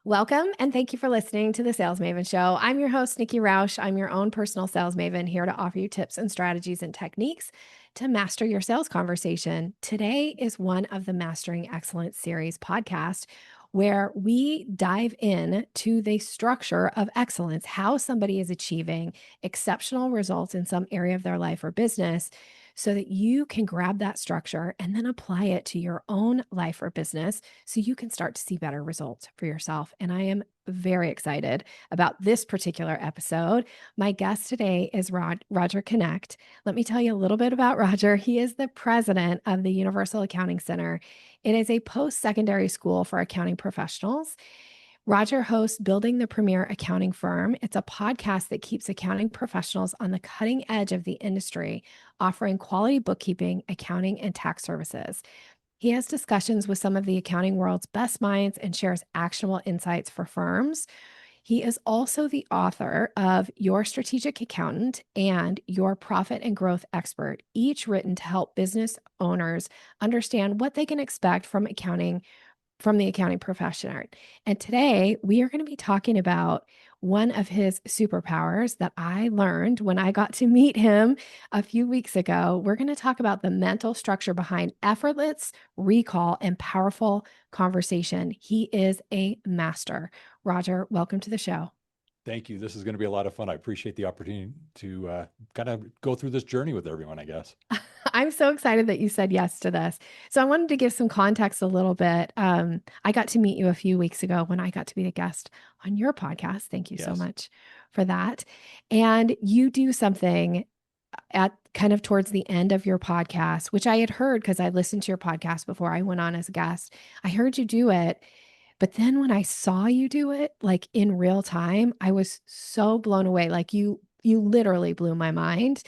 Welcome and thank you for listening to the Sales Maven Show. I'm your host, Nikki Roush. I'm your own personal sales maven here to offer you tips and strategies and techniques to master your sales conversation. Today is one of the Mastering Excellence series podcast where we dive in to the structure of excellence, how somebody is achieving exceptional results in some area of their life or business so that you can grab that structure and then apply it to your own life or business so you can start to see better results for yourself. And I am very excited about this particular episode. My guest today is Roger Knecht. Let me tell you a little bit about Roger. He is the president of the Universal Accounting Center. It is a post-secondary school for accounting professionals. Roger hosts Building the Premier Accounting Firm. It's a podcast that keeps accounting professionals on the cutting edge of the industry, offering quality bookkeeping, accounting, and tax services. He has discussions with some of the accounting world's best minds and shares actionable insights for firms. He is also the author of Your Strategic Accountant and Your Profit and Growth Expert, each written to help business owners understand what they can expect from the accounting profession. And today we are going to be talking about one of his superpowers that I learned when I got to meet him a few weeks ago. We're going to talk about the mental structure behind effortless recall and powerful conversation. He is a master. Roger, welcome to the show. Thank you. This is going to be a lot of fun. I appreciate the opportunity to kind of go through this journey with everyone, I guess. I'm so excited that you said yes to this. So I wanted to give some context a little bit. I got to meet you a few weeks ago when I got to be a guest on your podcast. Thank you so Yes. much for that. And you do something at kind of towards the end of your podcast, which I had heard because I listened to your podcast before I went on as a guest. I heard you do it. But then when I saw you do it, like in real time, I was so blown away. Like you literally blew my mind.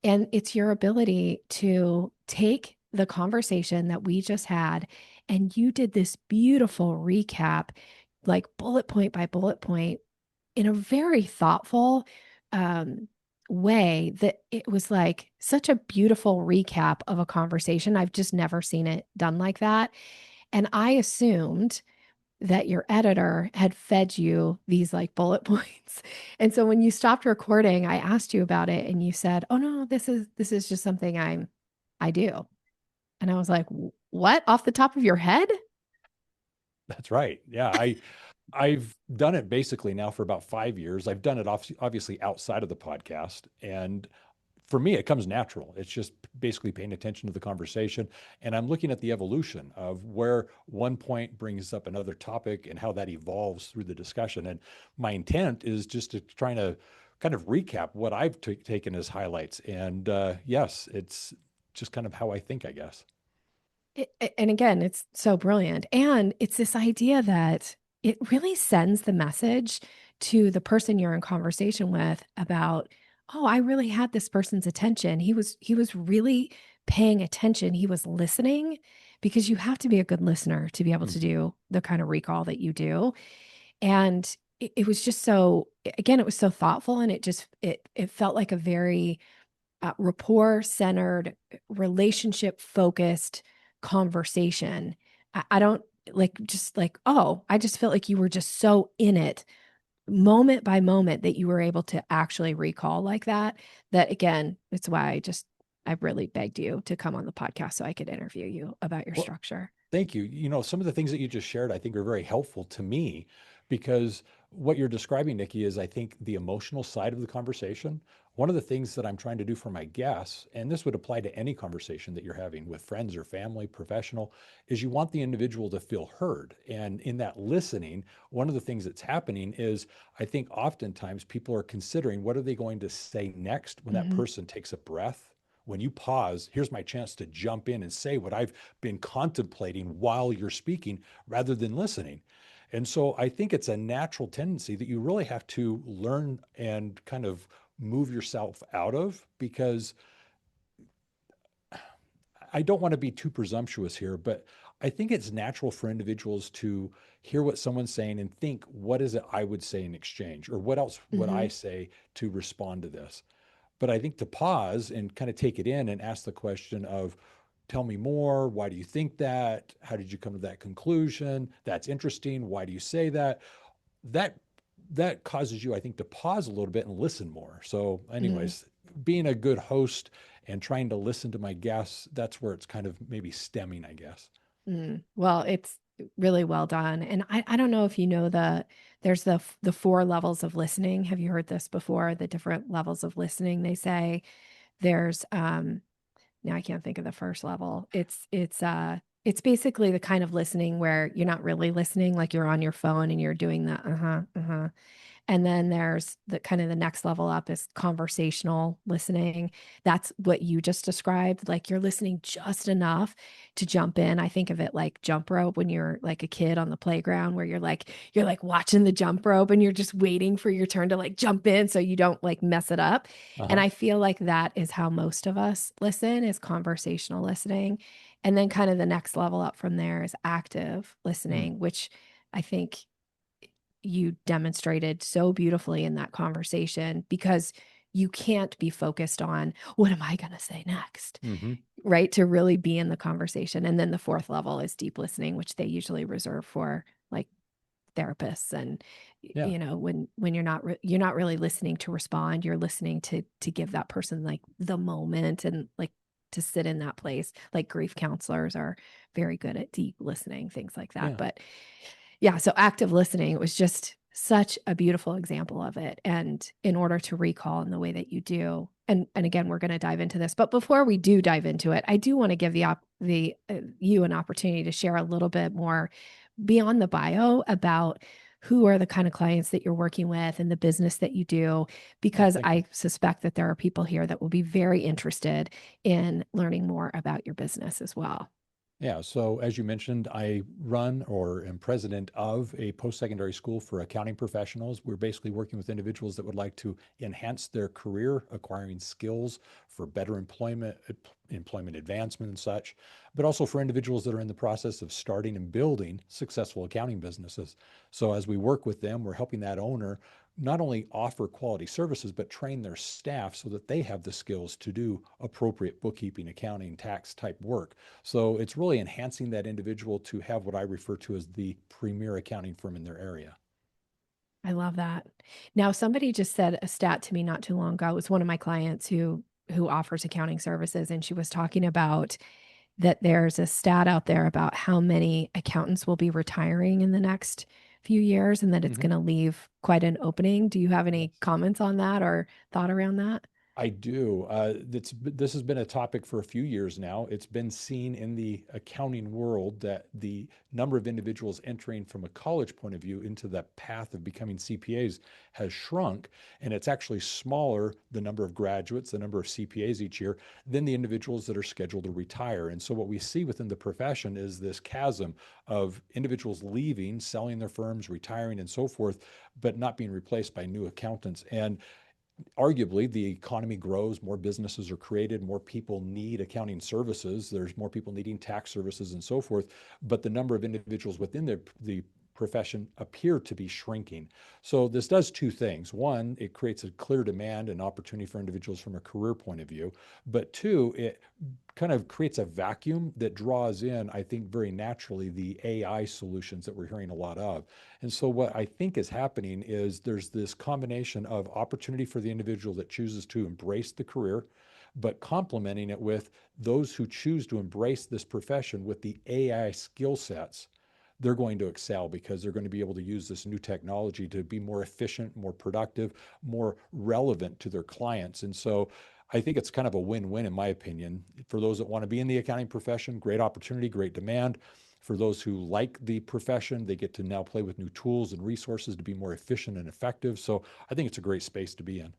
And it's your ability to take the conversation that we just had, and you did this beautiful recap, like bullet point by bullet point, in a very thoughtful way that it was like such a beautiful recap of a conversation. I've just never seen it done like that. And I assumed that your editor had fed you these like bullet points. And so when you stopped recording, I asked you about it and you said, "Oh no, this is just something I do." And I was like, "What? Off the top of your head?" That's right. Yeah, I've done it basically now for about 5 years. I've done it obviously outside of the podcast, and for me, it comes natural. It's just basically paying attention to the conversation, and I'm looking at the evolution of where one point brings up another topic and how that evolves through the discussion. And my intent is just to try to kind of recap what I've taken as highlights. And yes, it's just kind of how I think, I guess. And again, it's so brilliant. And it's this idea that it really sends the message to the person you're in conversation with about, oh, I really had this person's attention. He was really paying attention. He was listening because you have to be a good listener to be able to Mhm. do the kind of recall that you do. And it was just so, again, it was so thoughtful and it felt like a very rapport centered, relationship focused conversation. I don't like just like, oh, I just felt like you were just so in it moment by moment that you were able to actually recall like that. That again, it's why I really begged you to come on the podcast so I could interview you about your Well, structure. thank you. Some of the things that you just shared, I think, are very helpful to me because what you're describing, Nikki, is I think the emotional side of the conversation. One of the things that I'm trying to do for my guests, and this would apply to any conversation that you're having with friends or family, professional, is you want the individual to feel heard. And in that listening, one of the things that's happening is I think oftentimes people are considering what are they going to say next when that Mhm. person takes a breath. When you pause, here's my chance to jump in and say what I've been contemplating while you're speaking rather than listening. And so I think it's a natural tendency that you really have to learn and kind of move yourself out of because I don't want to be too presumptuous here, but I think it's natural for individuals to hear what someone's saying and think, what is it I would say in exchange? Or what else would I Mhm. say to respond to this? But I think to pause and kind of take it in and ask the question of, tell me more. Why do you think that? How did you come to that conclusion? That's interesting. Why do you say that? That that causes you, I think, to pause a little bit and listen more. So, Mm, anyways, being a good host and trying to listen to my guests, that's where it's kind of maybe stemming, I guess. Well, it's really well done. And I don't know if you know there's the four levels of listening. Have you heard this before? The different levels of listening. They say there's now I can't think of the first level. It's basically the kind of listening where you're not really listening, like you're on your phone and you're doing the uh-huh, uh-huh. And then there's the kind of the next level up is conversational listening. That's what you just described. Like you're listening just enough to jump in. I think of it like jump rope when you're like a kid on the playground where you're like watching the jump rope and you're just waiting for your turn to like jump in so you don't like mess it up. And Uh-huh. I feel like that is how most of us listen is conversational listening. And then kind of the next level up from there is active Mm. listening, which I think you demonstrated so beautifully in that conversation because you can't be focused on what am I going to say next, Mm-hmm. right? To really be in the conversation. And then the fourth level is deep listening, which they usually reserve for like therapists and Yeah. when you're not really listening to respond, you're listening to give that person like the moment and like to sit in that place. Like grief counselors are very good at deep listening, things like that. Yeah. But yeah, so active listening, it was just such a beautiful example of it. And in order to recall in the way that you do, and again, we're going to dive into this, but before we do dive into it, I do want to give the you an opportunity to share a little bit more beyond the bio about who are the kind of clients that you're working with and the business that you do, Oh, because thank you. I suspect that there are people here that will be very interested in learning more about your business as well. Yeah, so as you mentioned, I run or am president of a post-secondary school for accounting professionals. We're basically working with individuals that would like to enhance their career, acquiring skills for better employment advancement and such, but also for individuals that are in the process of starting and building successful accounting businesses. So as we work with them, we're helping that owner not only offer quality services, but train their staff so that they have the skills to do appropriate bookkeeping, accounting, tax type work. So it's really enhancing that individual to have what I refer to as the premier accounting firm in their area. I love that. Now, somebody just said a stat to me not too long ago. It was one of my clients who offers accounting services, and she was talking about that there's a stat out there about how many accountants will be retiring in the next few years, and that it's Mhm. going to leave quite an opening. Do you have any Yes. comments on that or thought around that? I do. This has been a topic for a few years now. It's been seen in the accounting world that the number of individuals entering from a college point of view into that path of becoming CPAs has shrunk. And it's actually smaller, the number of graduates, the number of CPAs each year, than the individuals that are scheduled to retire. And so what we see within the profession is this chasm of individuals leaving, selling their firms, retiring, and so forth, but not being replaced by new accountants. And arguably the economy grows, more businesses are created, more people need accounting services, there's more people needing tax services and so forth, but the number of individuals within the profession appear to be shrinking. So this does two things. One, it creates a clear demand and opportunity for individuals from a career point of view, but two, it kind of creates a vacuum that draws in, I think, very naturally the AI solutions that we're hearing a lot of. And so, what I think is happening is there's this combination of opportunity for the individual that chooses to embrace the career, but complementing it with those who choose to embrace this profession with the AI skill sets. They're going to excel because they're going to be able to use this new technology to be more efficient, more productive, more relevant to their clients. And so I think it's kind of a win win, in my opinion. For those that want to be in the accounting profession, great opportunity, great demand. For those who like the profession, they get to now play with new tools and resources to be more efficient and effective. So I think it's a great space to be in.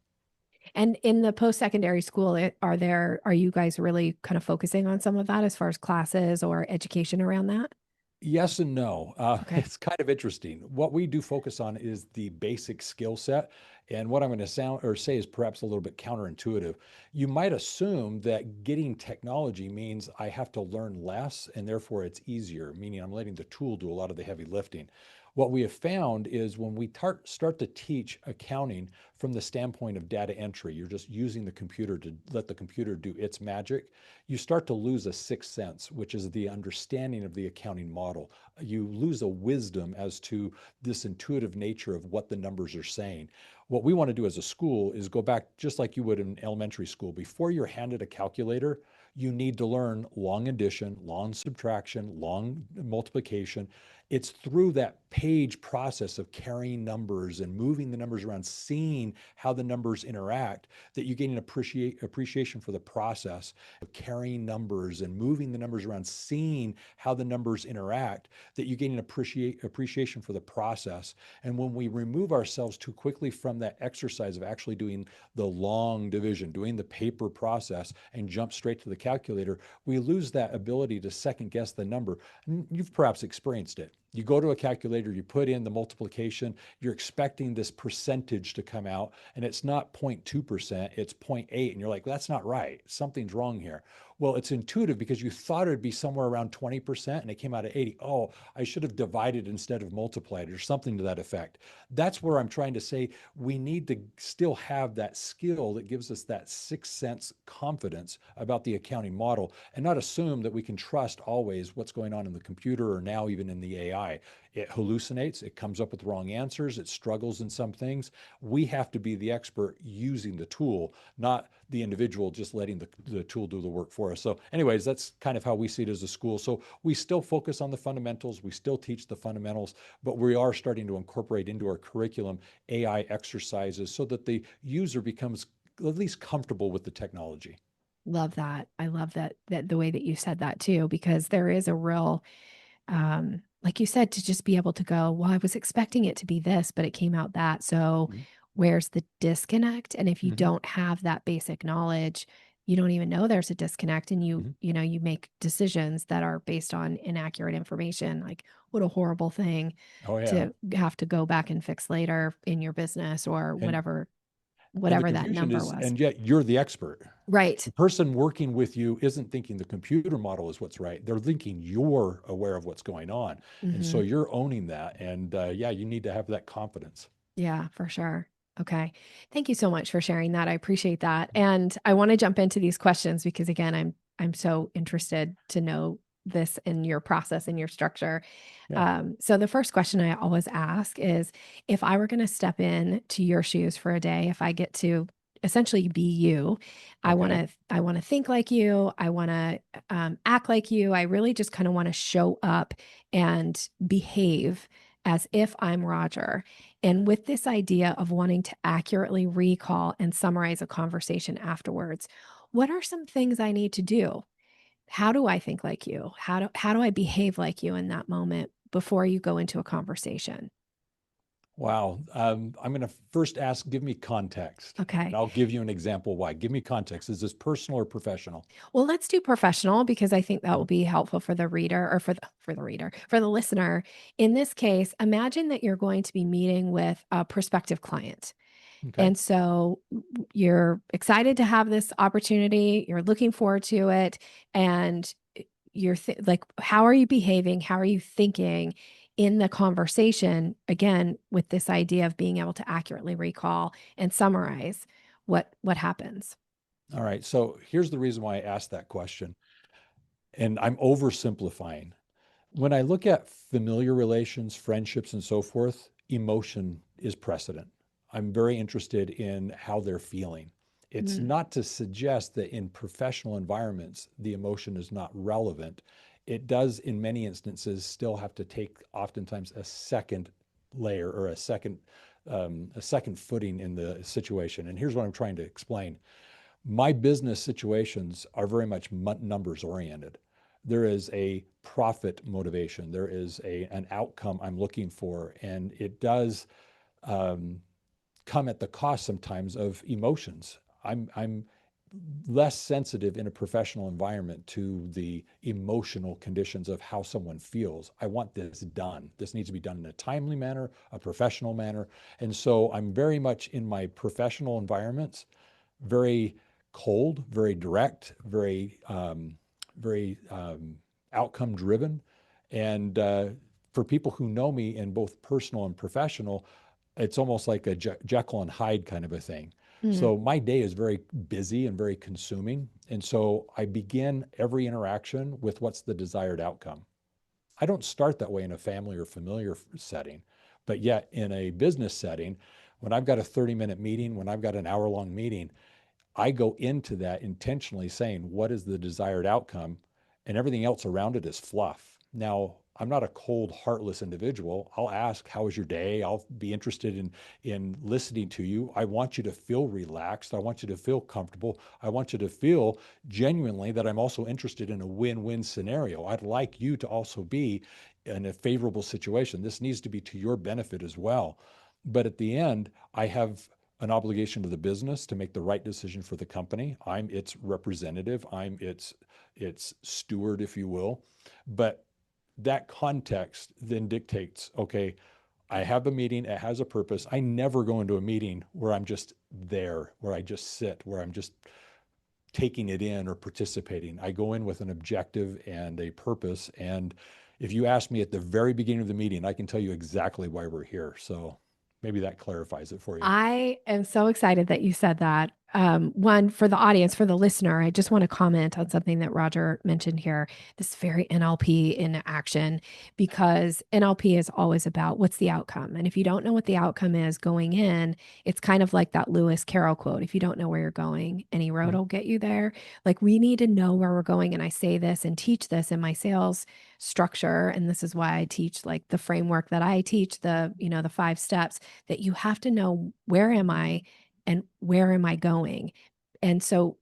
And in the post-secondary school, are you guys really kind of focusing on some of that as far as classes or education around that? Yes and no. Okay. It's kind of interesting. What we do focus on is the basic skill set. And what I'm going to sound or say is perhaps a little bit counterintuitive. You might assume that getting technology means I have to learn less and therefore it's easier, meaning I'm letting the tool do a lot of the heavy lifting. What we have found is when we start to teach accounting from the standpoint of data entry, you're just using the computer to let the computer do its magic, you start to lose a sixth sense, which is the understanding of the accounting model. You lose a wisdom as to this intuitive nature of what the numbers are saying. What we want to do as a school is go back just like you would in elementary school. Before you're handed a calculator, you need to learn long addition, long subtraction, long multiplication. It's through that page process of carrying numbers and moving the numbers around, seeing how the numbers interact, that you gain an appreciation for the process of carrying numbers and moving the numbers around, seeing how the numbers interact, that you gain an appreciation for the process. And when we remove ourselves too quickly from that exercise of actually doing the long division, doing the paper process, and jump straight to the calculator, we lose that ability to second guess the number. You've perhaps experienced it. You go to a calculator, you put in the multiplication, you're expecting this percentage to come out, and it's not 0.2%, it's 0.8. And you're like, that's not right. Something's wrong here. Well, it's intuitive because you thought it'd be somewhere around 20% and it came out at 80. Oh, I should have divided instead of multiplied or something to that effect. That's where I'm trying to say we need to still have that skill that gives us that sixth sense confidence about the accounting model and not assume that we can trust always what's going on in the computer or now even in the AI. It hallucinates, it comes up with wrong answers, it struggles in some things. We have to be the expert using the tool, not the individual just letting the tool do the work for us. So, anyways, that's kind of how we see it as a school. So, we still focus on the fundamentals, we still teach the fundamentals, but we are starting to incorporate into our curriculum AI exercises so that the user becomes at least comfortable with the technology. Love that. I love that the way that you said that too, because there is a real like you said, to just be able to go, well, I was expecting it to be this, but it came out that. So Mhm. where's the disconnect? And if you Mhm. don't have that basic knowledge, you don't even know there's a disconnect and Mhm. you make decisions that are based on inaccurate information. Like what a horrible thing Oh yeah. to have to go back and fix later in your business or And the whatever that confusion number is, was. and yet you're the expert. Right. The person working with you isn't thinking the computer model is what's right. They're thinking you're aware of what's going on. And so Mhm. you're owning that. And yeah, you need to have that confidence. Yeah, for sure. Okay. Thank you so much for sharing that. I appreciate that. And I want to jump into these questions because again, I'm so interested to know this in your process and your structure. Yeah. So the first question I always ask is if I were going to step in to your shoes for a day, if I get to essentially be you, Okay. I want to think like you, I want to act like you. I really just kind of want to show up and behave as if I'm Roger. And with this idea of wanting to accurately recall and summarize a conversation afterwards, what are some things I need to do? How do I think like you? How do I behave like you in that moment before you go into a conversation? Wow. I'm going to first ask, give me context, and Okay. I'll give you an example why. Give me context. Is this personal or professional? Well, let's do professional because I think that will Mhm. be helpful for the reader or for the reader, for the listener. In this case, imagine that you're going to be meeting with a prospective client. Okay. And so you're excited to have this opportunity, you're looking forward to it, and like, how are you behaving? How are you thinking in the conversation? Again, with this idea of being able to accurately recall and summarize what happens. All right. So here's the reason why I asked that question. And I'm oversimplifying. When I look at familiar relations, friendships, and so forth, emotion is precedent. I'm very interested in how they're feeling. It's Mm, not to suggest that in professional environments, the emotion is not relevant. It does, in many instances, still have to take oftentimes a second layer or a second footing in the situation. And here's what I'm trying to explain. My business situations are very much numbers oriented. There is a profit motivation. There is an outcome I'm looking for, and it does um, come at the cost sometimes of emotions. I'm less sensitive in a professional environment to the emotional conditions of how someone feels. I want this done. This needs to be done in a timely manner, a professional manner. And so I'm very much in my professional environments, very cold, very direct, very outcome driven. And for people who know me in both personal and professional, it's almost like a Jekyll and Hyde kind of a thing. Mm. So my day is very busy and very consuming. And so I begin every interaction with what's the desired outcome. I don't start that way in a family or familiar setting, but yet in a business setting, when I've got a 30-minute meeting, when I've got an hour-long meeting, I go into that intentionally saying, what is the desired outcome? And everything else around it is fluff. Now, I'm not a cold, heartless individual. I'll ask, how was your day? I'll be interested in listening to you. I want you to feel relaxed. I want you to feel comfortable. I want you to feel genuinely that I'm also interested in a win-win scenario. I'd like you to also be in a favorable situation. This needs to be to your benefit as well. But at the end, I have an obligation to the business to make the right decision for the company. I'm its representative. I'm its steward, if you will. But that context then dictates, okay, I have a meeting, it has a purpose. I never go into a meeting where I'm just there, where I just sit, where I'm just taking it in or participating. I go in with an objective and a purpose. And if you ask me at the very beginning of the meeting, I can tell you exactly why we're here. So maybe that clarifies it for you. I am so excited that you said that. One, for the audience, for the listener, I just want to comment on something that Roger mentioned here. This very NLP in action, because NLP is always about what's the outcome. And if you don't know what the outcome is going in, it's kind of like that Lewis Carroll quote: if you don't know where you're going, any road will get you there. Like, we need to know where we're going. And I say this and teach this in my sales structure. And this is why I teach like the framework that I teach, the 5 steps, that you have to know, where am I and where am I going? And so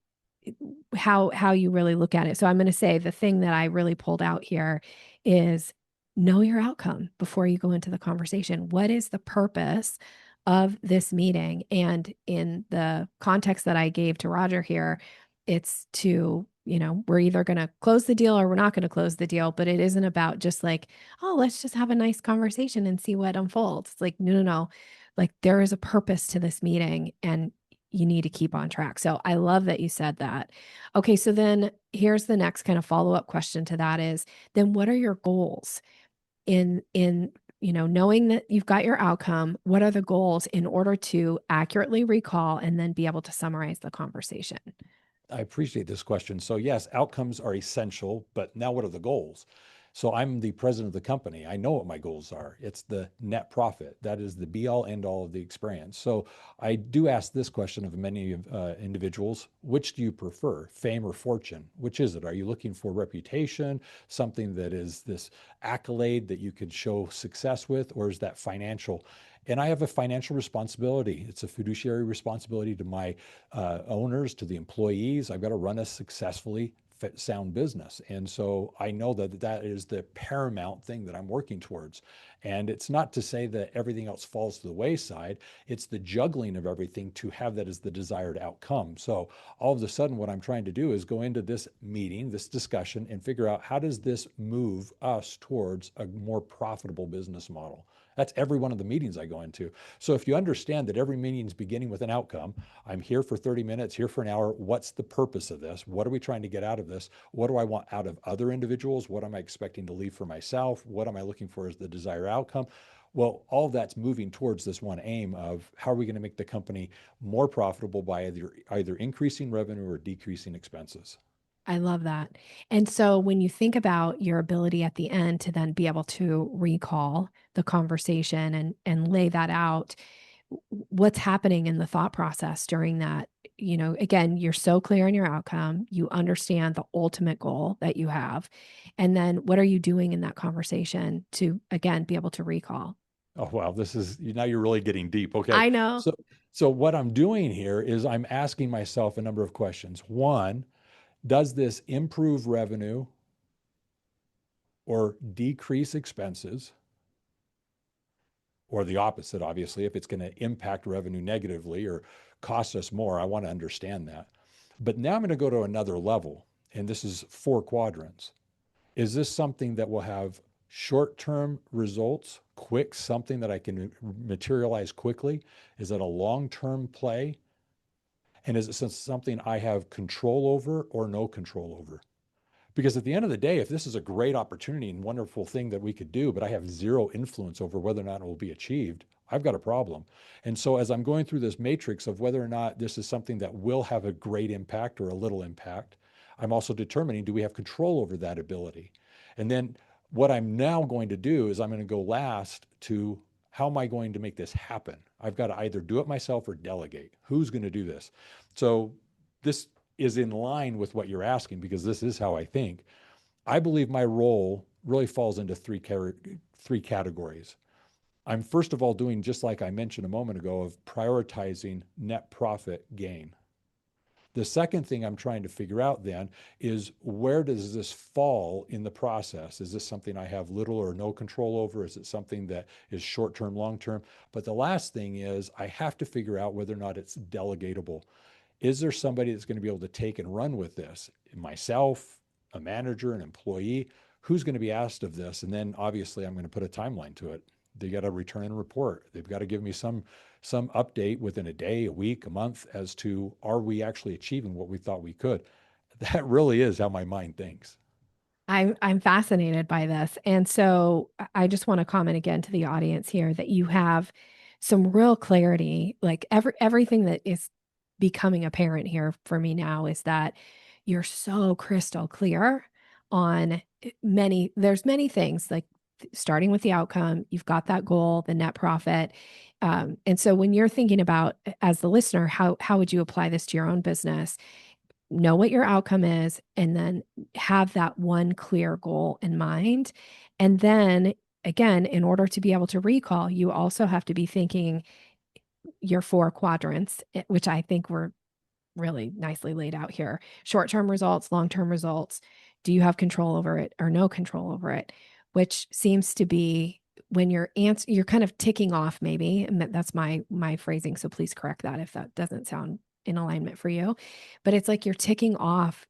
how you really look at it. So I'm going to say the thing that I really pulled out here is, know your outcome before you go into the conversation. What is the purpose of this meeting? And in the context that I gave to Roger here, it's to, we're either going to close the deal or we're not going to close the deal, but it isn't about just like, oh, let's just have a nice conversation and see what unfolds. It's like, no, no, no. Like, there is a purpose to this meeting and you need to keep on track. So I love that you said that. Okay, so then here's the next kind of follow-up question to that is, then what are your goals in knowing that you've got your outcome? What are the goals in order to accurately recall and then be able to summarize the conversation? I appreciate this question. So yes, outcomes are essential, but now what are the goals? So I'm the president of the company. I know what my goals are. It's the net profit. That is the be all end all of the experience. So I do ask this question of many individuals: which do you prefer, fame or fortune? Which is it? Are you looking for reputation, something that is this accolade that you could show success with, or is that financial? And I have a financial responsibility. It's a fiduciary responsibility to my owners, to the employees. I've got to run a successfully sound business. And so I know that that is the paramount thing that I'm working towards. And it's not to say that everything else falls to the wayside. It's the juggling of everything to have that as the desired outcome. So all of a sudden, what I'm trying to do is go into this meeting, this discussion, and figure out, how does this move us towards a more profitable business model? That's every one of the meetings I go into. So if you understand that every meeting is beginning with an outcome, I'm here for 30 minutes, here for an hour. What's the purpose of this? What are we trying to get out of this? What do I want out of other individuals? What am I expecting to leave for myself? What am I looking for as the desired outcome? Well, all of that's moving towards this one aim of, how are we going to make the company more profitable by either increasing revenue or decreasing expenses? I love that. And so when you think about your ability at the end to then be able to recall the conversation and lay that out, what's happening in the thought process during that? Again, you're so clear on your outcome, you understand the ultimate goal that you have. And then what are you doing in that conversation to, again, be able to recall? Oh, wow. This is, now you're really getting deep. Okay. I know. So what I'm doing here is I'm asking myself a number of questions. One, does this improve revenue or decrease expenses? Or the opposite, obviously, if it's going to impact revenue negatively or cost us more, I want to understand that. But now I'm going to go to another level, and this is 4 quadrants. Is this something that will have short term results, quick, something that I can materialize quickly? Is it a long term play? And is it something I have control over or no control over? Because at the end of the day, if this is a great opportunity and wonderful thing that we could do, but I have zero influence over whether or not it will be achieved, I've got a problem. And so as I'm going through this matrix of whether or not this is something that will have a great impact or a little impact, I'm also determining, do we have control over that ability? And then what I'm now going to do is I'm going to go last to, how am I going to make this happen? I've got to either do it myself or delegate. Who's going to do this? So this is in line with what you're asking, because this is how I think. I believe my role really falls into three categories. I'm first of all doing, just like I mentioned a moment ago, of prioritizing net profit gain. The second thing I'm trying to figure out then is, where does this fall in the process? Is this something I have little or no control over? Is it something that is short term, long term? But the last thing is, I have to figure out whether or not it's delegatable. Is there somebody that's going to be able to take and run with this? Myself, a manager, an employee, who's going to be asked of this? And then obviously I'm going to put a timeline to it. They got to return and report. They've got to give me some update within a day, a week, a month, as to, are we actually achieving what we thought we could? That really is how my mind thinks. I'm fascinated by this. And so I just want to comment again to the audience here that you have some real clarity. Like everything that is becoming apparent here for me now is that you're so crystal clear on there's many things, like starting with the outcome, you've got that goal, the net profit. And so when you're thinking about, as the listener, how would you apply this to your own business? Know what your outcome is, and then have that one clear goal in mind. And then again, in order to be able to recall, you also have to be thinking your 4 quadrants, which I think were really nicely laid out here. Short-term results, long-term results. Do you have control over it or no control over it? Which seems to be, when you're kind of ticking off, maybe, and that's my phrasing, so please correct that if that doesn't sound in alignment for you. But it's like you're ticking off.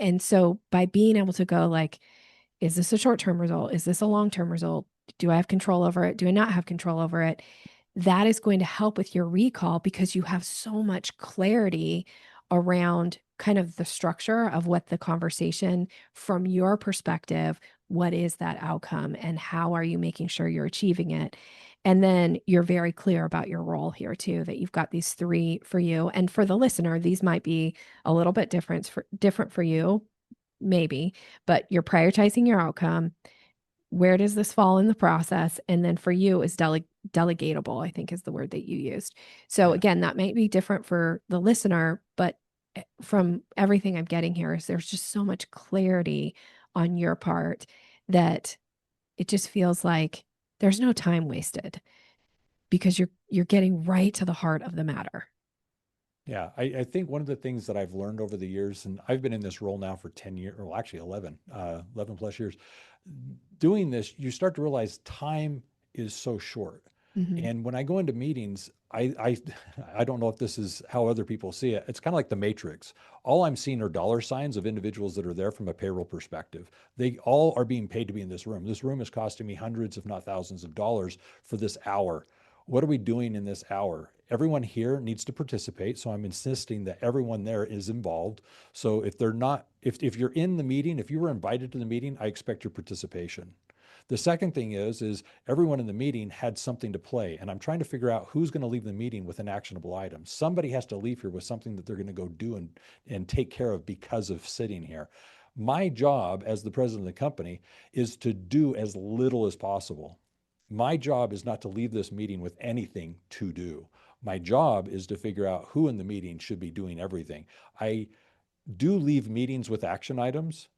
And so by being able to go like, is this a short-term result? Is this a long-term result? Do I have control over it? Do I not have control over it? That is going to help with your recall, because you have so much clarity around kind of the structure of what the conversation, from your perspective, what is that outcome and how are you making sure you're achieving it? And then you're very clear about your role here too, that you've got these three for you. And for the listener, these might be a little bit different for you, maybe, but you're prioritizing your outcome. Where does this fall in the process? And then for you is delegatable, I think is the word that you used. So Yeah. again, that might be different for the listener, but from everything I'm getting here is there's just so much clarity on your part that it just feels like there's no time wasted, because you're getting right to the heart of the matter. Yeah, I think one of the things that I've learned over the years, and I've been in this role now for 10 years, or actually 11 plus years, doing this, you start to realize time is so short. Mhm. And when I go into meetings, I don't know if this is how other people see it. It's kind of like the Matrix. All I'm seeing are dollar signs of individuals that are there from a payroll perspective. They all are being paid to be in this room. This room is costing me hundreds, if not thousands of dollars for this hour. What are we doing in this hour? Everyone here needs to participate. So I'm insisting that everyone there is involved. So if they're not, if you're in the meeting, if you were invited to the meeting, I expect your participation. The second thing is everyone in the meeting had something to play. And I'm trying to figure out who's going to leave the meeting with an actionable item. Somebody has to leave here with something that they're going to go do and take care of because of sitting here. My job as the president of the company is to do as little as possible. My job is not to leave this meeting with anything to do. My job is to figure out who in the meeting should be doing everything. I do leave meetings with action items.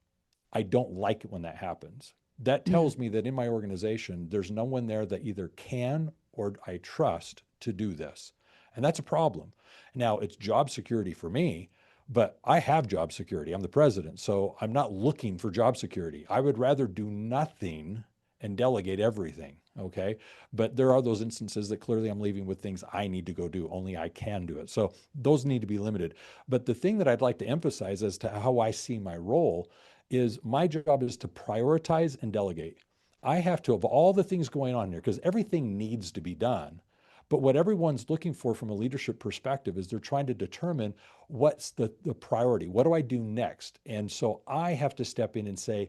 I don't like it when that happens. That Mm. tells me that in my organization, there's no one there that either can or I trust to do this. And that's a problem. Now, it's job security for me, but I have job security. I'm the president, so I'm not looking for job security. I would rather do nothing and delegate everything. Okay. But there are those instances that clearly I'm leaving with things I need to go do. Only I can do it. So those need to be limited. But the thing that I'd like to emphasize as to how I see my role is my job is to prioritize and delegate. I have to, of all the things going on here, because everything needs to be done. But what everyone's looking for from a leadership perspective is they're trying to determine what's the priority. What do I do next? And so I have to step in and say,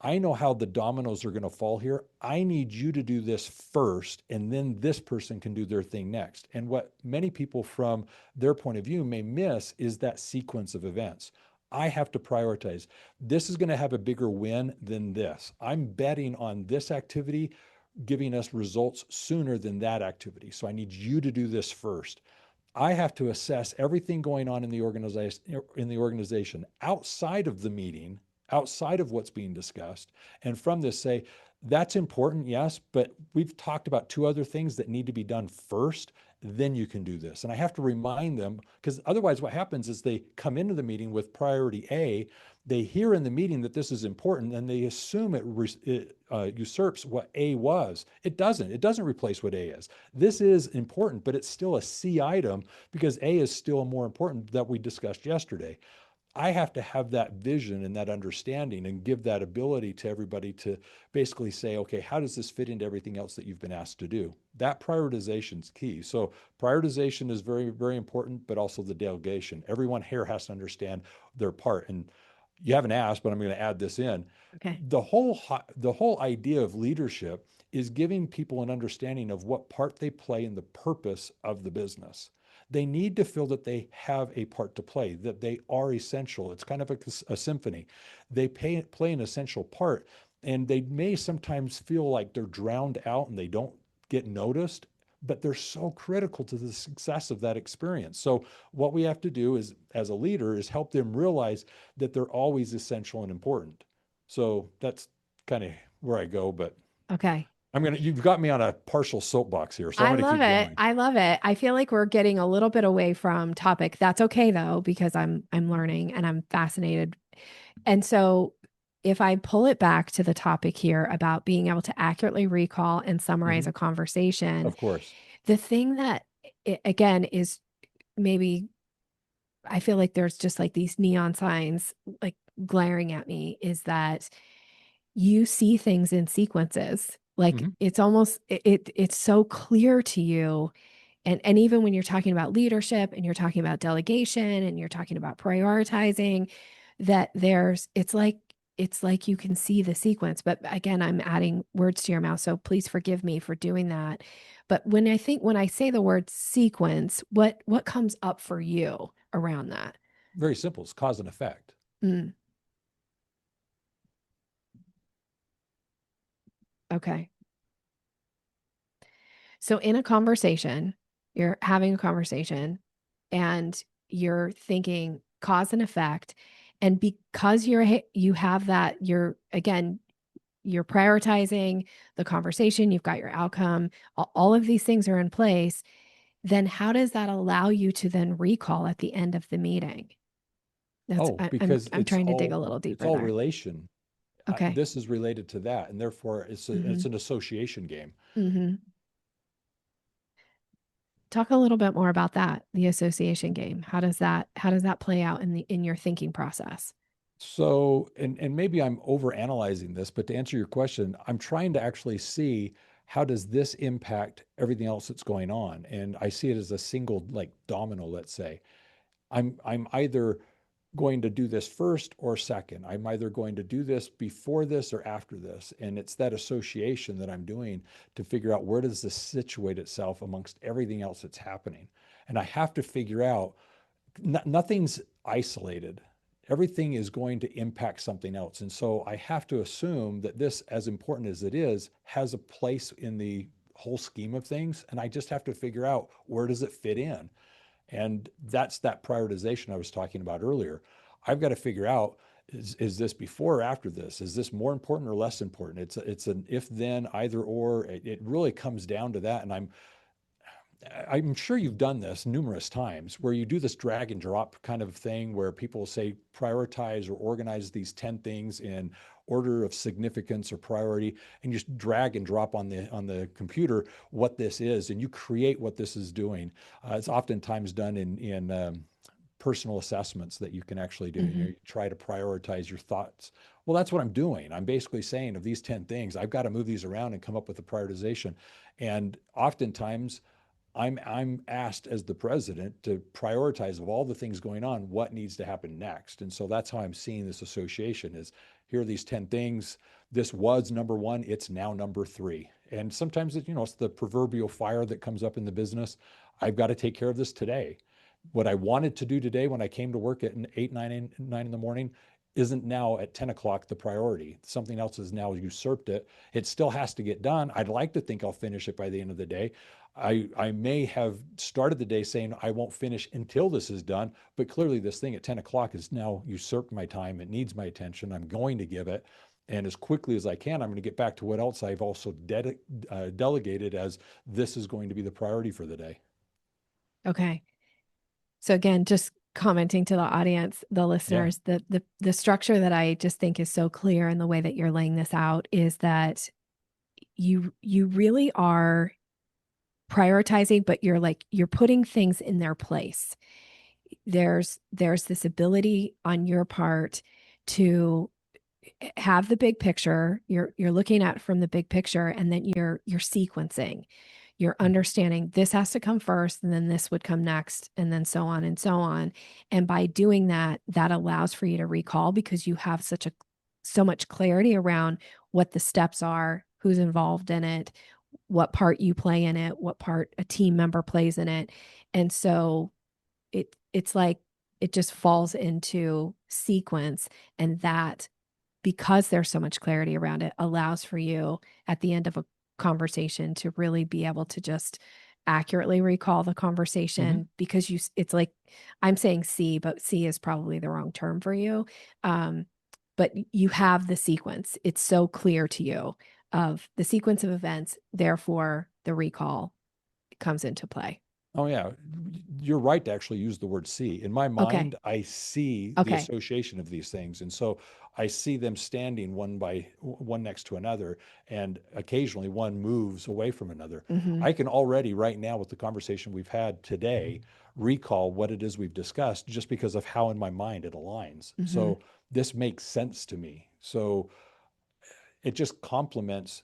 I know how the dominoes are going to fall here. I need you to do this first, and then this person can do their thing next. And what many people from their point of view may miss is that sequence of events. I have to prioritize. This is going to have a bigger win than this. I'm betting on this activity giving us results sooner than that activity. So I need you to do this first. I have to assess everything going on in the organization outside of the meeting, outside of what's being discussed, and from this say that's important, yes, but we've talked about two other things that need to be done first. Then you can do this. And I have to remind them because otherwise, what happens is they come into the meeting with priority A. They hear in the meeting that this is important and they assume it usurps what A was. It doesn't. It doesn't replace what A is. This is important, but it's still a C item because A is still more important that we discussed yesterday. I have to have that vision and that understanding and give that ability to everybody to basically say, okay, how does this fit into everything else that you've been asked to do? That prioritization is key. So prioritization is very, very important, but also the delegation. Everyone here has to understand their part. And you haven't asked, but I'm going to add this in. Okay. The whole idea of leadership is giving people an understanding of what part they play in the purpose of the business. They need to feel that they have a part to play, that they are essential. It's kind of a symphony. They play an essential part, and they may sometimes feel like they're drowned out and they don't get noticed, but they're so critical to the success of that experience. So what we have to do is, as a leader, is help them realize that they're always essential and important. So that's kind of where I go, but Okay. you've got me on a partial soapbox here, so I'm I gonna love keep it. going. I love it. I feel like we're getting a little bit away from topic. That's okay though, because I'm learning and I'm fascinated. And so if I pull it back to the topic here about being able to accurately recall and summarize Hmm. a conversation, Of course. the thing that again is maybe I feel like there's just like these neon signs like glaring at me is that you see things in sequences. Like Hmm. it's almost it's so clear to you. And even when you're talking about leadership and you're talking about delegation and you're talking about prioritizing, that it's like you can see the sequence. But again, I'm adding words to your mouth, so please forgive me for doing that. But when I say the word sequence, what comes up for you around that? Very simple. It's cause and effect. Mm, okay. So in a conversation, you're having a conversation and you're thinking cause and effect. And because you have that, you're prioritizing the conversation, you've got your outcome, all of these things are in place. Then how does that allow you to then recall at the end of the meeting? That's Oh, because I'm trying to dig a little it's deeper all there. relation. Okay. This is related to that, and therefore it's Mm-hmm. an association game. Mm-hmm. Talk a little bit more about that, the association game. How does that play out in your thinking process? So, and maybe I'm over analyzing this, but to answer your question, I'm trying to actually see how does this impact everything else that's going on, and I see it as a single like domino. Let's say I'm either going to do this first or second. I'm either going to do this before this or after this. And it's that association that I'm doing to figure out where does this situate itself amongst everything else that's happening. And I have to figure out nothing's isolated. Everything is going to impact something else. And so I have to assume that this, as important as it is, has a place in the whole scheme of things. And I just have to figure out where does it fit in. And that's that prioritization I was talking about earlier. I've got to figure out is this before or after this? Is this more important or less important? It's an if then either or. It really comes down to that. And I'm sure you've done this numerous times where you do this drag and drop kind of thing where people say prioritize or organize these 10 things in order of significance or priority, and you just drag and drop on the computer what this is, and you create what this is doing. It's oftentimes done in personal assessments that you can actually do. You know, Hmm. you try to prioritize your thoughts. Well, that's what I'm doing. I'm basically saying of these 10 things, I've got to move these around and come up with a prioritization. And oftentimes I'm asked as the president to prioritize of all the things going on, what needs to happen next. And so that's how I'm seeing this association is here are these 10 things. This was number one, it's now number three. And sometimes it's the proverbial fire that comes up in the business. I've got to take care of this today. What I wanted to do today when I came to work at 8, 9 in the morning isn't now at 10 o'clock the priority. Something else has now usurped it. It still has to get done. I'd like to think I'll finish it by the end of the day. I may have started the day saying I won't finish until this is done, but clearly this thing at 10 o'clock has now usurped my time. It needs my attention. I'm going to give it. And as quickly as I can, I'm going to get back to what else I've also delegated as this is going to be the priority for the day. Okay. So again, just commenting to the audience, the Yeah. listeners, the structure that I just think is so clear in the way that you're laying this out is that you really are prioritizing, but you're putting things in their place. There's this ability on your part to have the big picture. You're looking at from the big picture, and then you're sequencing. You're Mhm. understanding this has to come first, and then this would come next, and then so on and so on. And by doing that, that allows for you to recall because you have so much clarity around what the steps are, who's involved in it, what part you play in it, what part a team member plays in it. And so it's like it just falls into sequence, and that, because there's so much clarity around it, allows for you at the end of a conversation to really be able to just accurately recall the Mhm. conversation because it's like I'm saying C, but C is probably the wrong term for you. But you have the sequence. It's so clear to you of the sequence of events, therefore the recall comes into play. Oh yeah, you're right to actually use the word see. In my Okay. mind, I see the Okay. association of these things, and so I see them standing one next to another, and occasionally one moves away from another. Mhm. I can already right now with the conversation we've had today recall what it is we've discussed just because of how in my mind it aligns. Mhm. So this makes sense to me. So it just complements,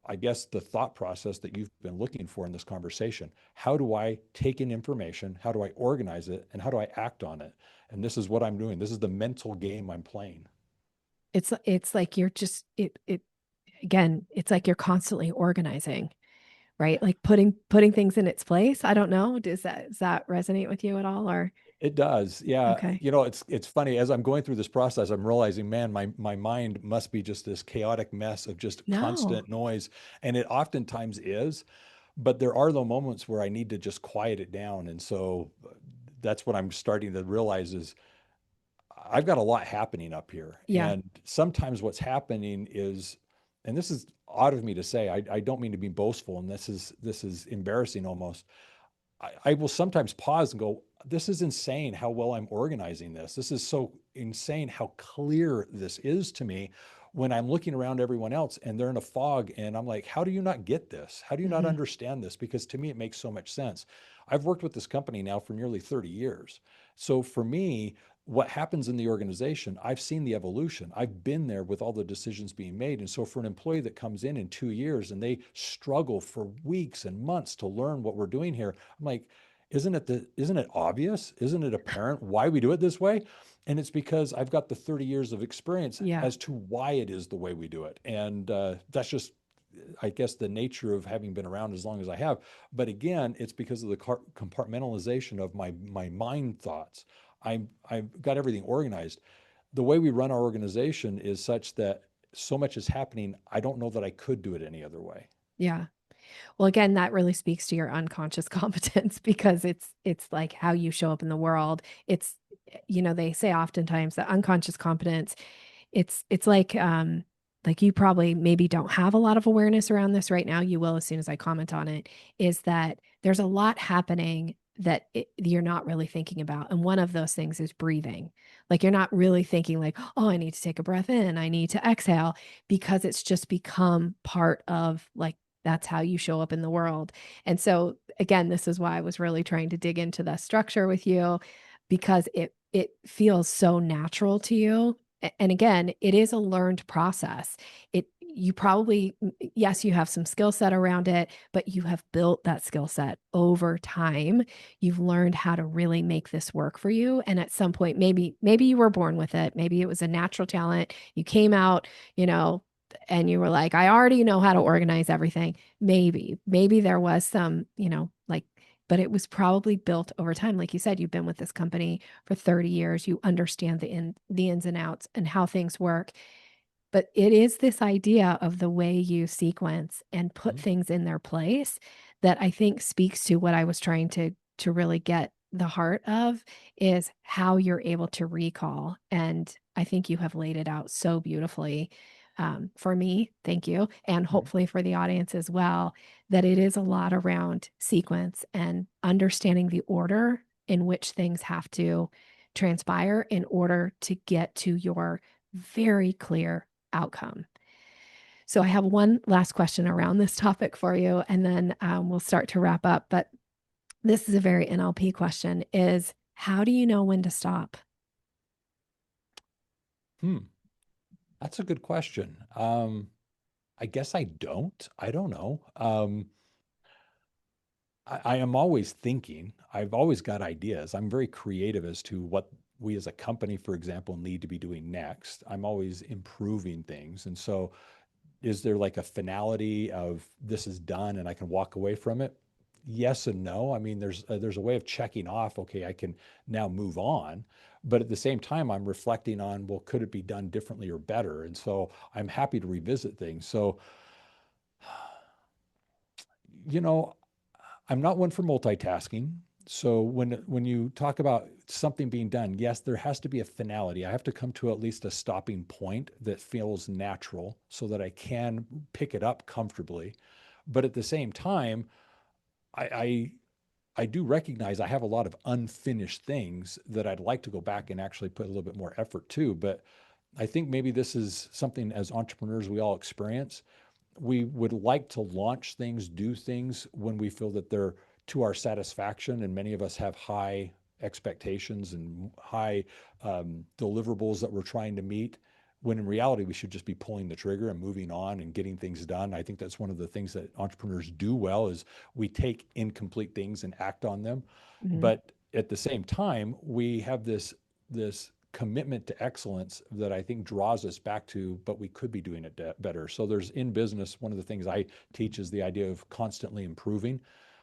I guess, the thought process that you've been looking for in this conversation. How do I take in information? How do I organize it? And how do I act on it? And this is what I'm doing. This is the mental game I'm playing. It's like you're just it again, it's like you're constantly organizing, right? Like putting things in its place. I don't know. Does that resonate with you at all or It does. Yeah. okay. It's funny as I'm going through this process, I'm realizing, man, my mind must be just this chaotic mess of just No. constant noise. And it oftentimes is, but there are the moments where I need to just quiet it down. And so that's what I'm starting to realize is I've got a lot happening up here. Yeah. And sometimes what's happening is, and this is odd of me to say, I don't mean to be boastful, and this is embarrassing almost. I will sometimes pause and go, this is insane how well I'm organizing this. This is so insane how clear this is to me when I'm looking around everyone else and they're in a fog. And I'm like, how do you not get this? How do you not Mhm. understand this? Because to me, it makes so much sense. I've worked with this company now for nearly 30 years. So for me, what happens in the organization, I've seen the evolution. I've been there with all the decisions being made. And so for an employee that comes in 2 years and they struggle for weeks and months to learn what we're doing here, I'm like, isn't it obvious? Isn't it apparent why we do it this way? And it's because I've got the 30 years of experience Yeah. as to why it is the way we do it. And that's just, I guess, the nature of having been around as long as I have. But again, it's because of the compartmentalization of my mind thoughts. I've got everything organized. The way we run our organization is such that so much is happening. I don't know that I could do it any other way. Yeah. Well, again, that really speaks to your unconscious competence because it's like how you show up in the world. It's they say oftentimes that unconscious competence, it's like you probably maybe don't have a lot of awareness around this right now. You will as soon as I comment on it, is that there's a lot happening you're not really thinking about. And one of those things is breathing. Like you're not really thinking like, oh, I need to take a breath in, I need to exhale, because it's just become part of like that's how you show up in the world. And so again, this is why I was really trying to dig into the structure with you, because it feels so natural to you. And again, it is a learned process. It you probably yes, you have some skill set around it, but you have built that skill set over time. You've learned how to really make this work for you. And at some point, maybe you were born with it. Maybe it was a natural talent. You came out, you know, and you were like, I already know how to organize everything. Maybe there was some, like, but it was probably built over time. Like you said, you've been with this company for 30 years. You understand the ins and outs and how things work. But it is this idea of the way you sequence and put Mhm. things in their place that I think speaks to what I was trying to really get the heart of, is how you're able to recall. And I think you have laid it out so beautifully, for me. Thank you. And Mhm. hopefully for the audience as well, that it is a lot around sequence and understanding the order in which things have to transpire in order to get to your very clear outcome. So I have one last question around this topic for you, and then we'll start to wrap up. But this is a very NLP question: is how do you know when to stop? Hmm. That's a good question. I guess I don't. I don't know. I am always thinking. I've always got ideas. I'm very creative as to what we as a company, for example, need to be doing next. I'm always improving things. And so, is there like a finality of this is done and I can walk away from it? Yes and no. I mean, there's a way of checking off. Okay, I can now move on, but at the same time, I'm reflecting on, well, could it be done differently or better? And so I'm happy to revisit things. So, you know, I'm not one for multitasking. So when you talk about something being done, yes, there has to be a finality. I have to come to at least a stopping point that feels natural so that I can pick it up comfortably. But at the same time, I I, I do recognize I have a lot of unfinished things that I'd like to go back and actually put a little bit more effort to. But I think maybe this is something as entrepreneurs we all experience. We would like to launch things, do things when we feel that they're to our satisfaction. And many of us have high expectations and high deliverables that we're trying to meet. When in reality, we should just be pulling the trigger and moving on and getting things done. I think that's one of the things that entrepreneurs do well is we take incomplete things and act on them. Mhm. But at the same time, we have this commitment to excellence that I think draws us back to, but we could be doing it better. So there's in business, one of the things I teach is the idea of constantly improving.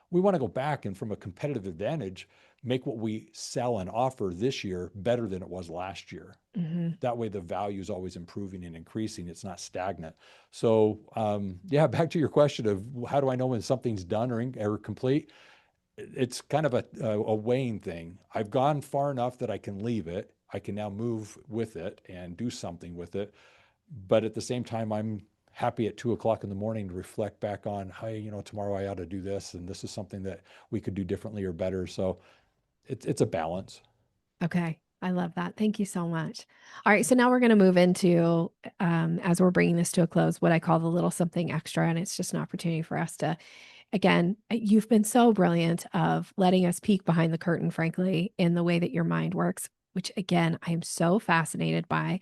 We want to go back and from a competitive advantage, make what we sell and offer this year better than it was last year. Mhm. That way the value is always improving and increasing. It's not stagnant. So yeah, back to your question of how do I know when something's done or complete? It's kind of a weighing thing. I've gone far enough that I can leave it. I can now move with it and do something with it. But at the same time, I'm happy at 2 o'clock in the morning to reflect back on, hey, tomorrow I ought to do this, and this is something that we could do differently or better. So it's a balance. Okay. I love that. Thank you so much. All right. So now we're going to move into, as we're bringing this to a close, what I call the little something extra. And it's just an opportunity for us to, again, you've been so brilliant of letting us peek behind the curtain, frankly, in the way that your mind works, which again, I am so fascinated by.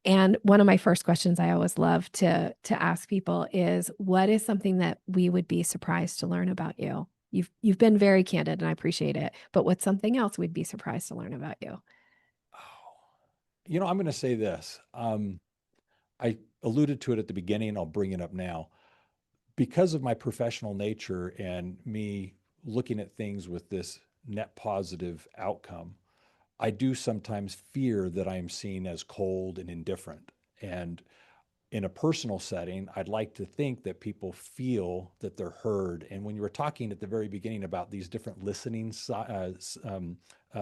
And one of my first questions I always love to ask people is, what is something that we would be surprised to learn about you? You've been very candid and I appreciate it. But what's something else we'd be surprised to learn about you? Oh, I'm going to say this. I alluded to it at the beginning. I'll bring it up now. Because of my professional nature and me looking at things with this net positive outcome, I do sometimes fear that I am seen as cold and indifferent. And in a personal setting, I'd like to think that people feel that they're heard. And when you were talking at the very beginning about these different listening Levels.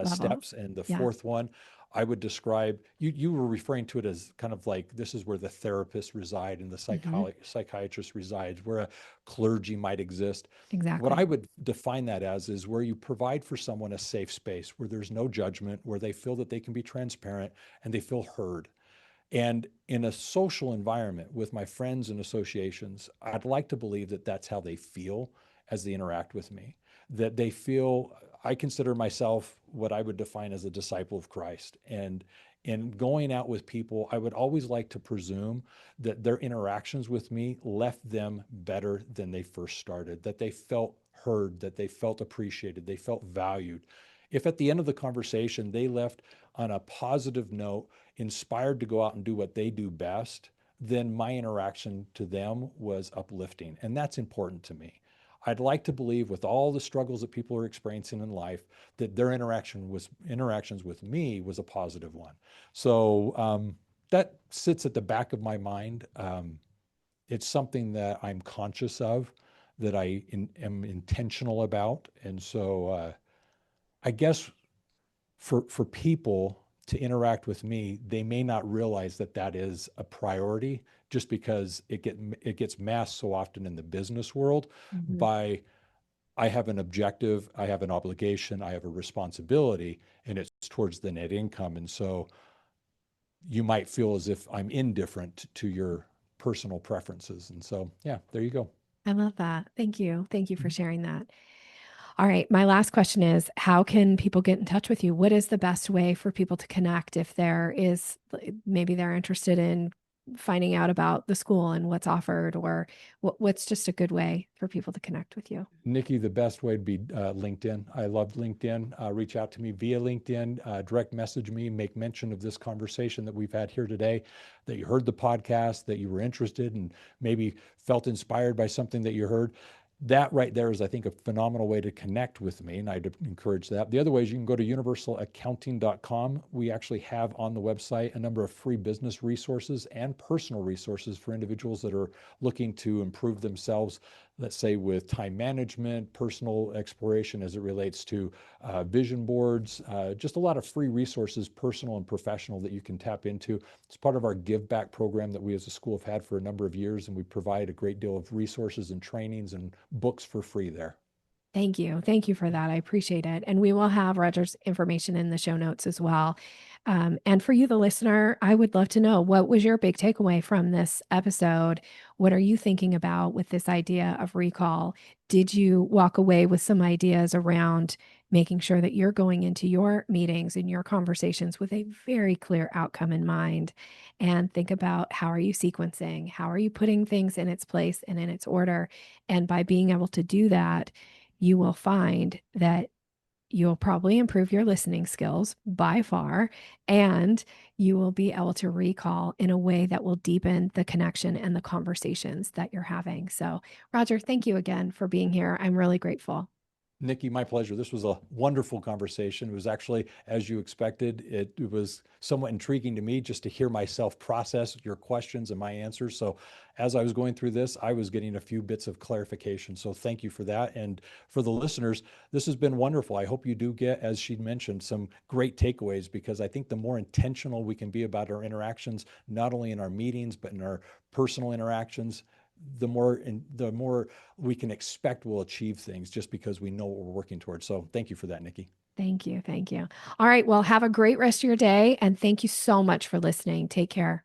steps, and the Yeah. fourth one, I would describe you were referring to it as kind of like this is where the therapists reside and the Hmm. psychiatrist resides, where a clergy might exist. What I Exactly. would define that as is where you provide for someone a safe space where there's no judgment, where they feel that they can be transparent and they feel heard. And in a social environment with my friends and associations, I'd like to believe that that's how they feel as they interact with me. That they feel, I consider myself what I would define as a disciple of Christ. And in going out with people, I would always like to presume that their interactions with me left them better than they first started, that they felt heard, that they felt appreciated, they felt valued. If at the end of the conversation they left on a positive note, inspired to go out and do what they do best, then my interaction to them was uplifting. And that's important to me. I'd like to believe with all the struggles that people are experiencing in life, that their interactions with me was a positive one. So that sits at the back of my mind. It's something that I'm conscious of, that am intentional about. And so I guess for people to interact with me, they may not realize that that is a priority just because it gets masked so often in the business world Hmm. by I have an objective, I have an obligation, I have a responsibility, and it's towards the net income. And so you might feel as if I'm indifferent to your personal preferences. And so, yeah, there you go. I love that. Thank you. Thank you for Mhm. sharing that. All right. My last question is, how can people get in touch with you? What is the best way for people to connect if there is maybe they're interested in finding out about the school and what's offered, or what's just a good way for people to connect with you? Nikki, the best way would be LinkedIn. I love LinkedIn. Reach out to me via LinkedIn, direct message me, make mention of this conversation that we've had here today, that you heard the podcast, that you were interested and maybe felt inspired by something that you heard. That right there is, I think, a phenomenal way to connect with me, and I'd encourage that. The other way is you can go to universalaccounting.com. We actually have on the website a number of free business resources and personal resources for individuals that are looking to improve themselves, let's say with time management, personal exploration as it relates to vision boards, just a lot of free resources, personal and professional, that you can tap into. It's part of our give back program that we as a school have had for a number of years, and we provide a great deal of resources and trainings and books for free there. Thank you. Thank you for that. I appreciate it. And we will have Roger's information in the show notes as well. And for you, the listener, I would love to know, what was your big takeaway from this episode? What are you thinking about with this idea of recall? Did you walk away with some ideas around making sure that you're going into your meetings and your conversations with a very clear outcome in mind? And think about, how are you sequencing? How are you putting things in its place and in its order? And by being able to do that, you will find that you'll probably improve your listening skills by far, and you will be able to recall in a way that will deepen the connection and the conversations that you're having. So, Roger, thank you again for being here. I'm really grateful. Nikki, my pleasure. This was a wonderful conversation. It was actually, as you expected, it was somewhat intriguing to me just to hear myself process your questions and my answers. So, as I was going through this, I was getting a few bits of clarification. So, thank you for that. And for the listeners, this has been wonderful. I hope you do get, as she mentioned, some great takeaways, because I think the more intentional we can be about our interactions, not only in our meetings, but in our personal interactions, the more we can expect we'll achieve things just because we know what we're working towards. So thank you for that, Nikki. Thank you. Thank you. All right. Well, have a great rest of your day. And thank you so much for listening. Take care.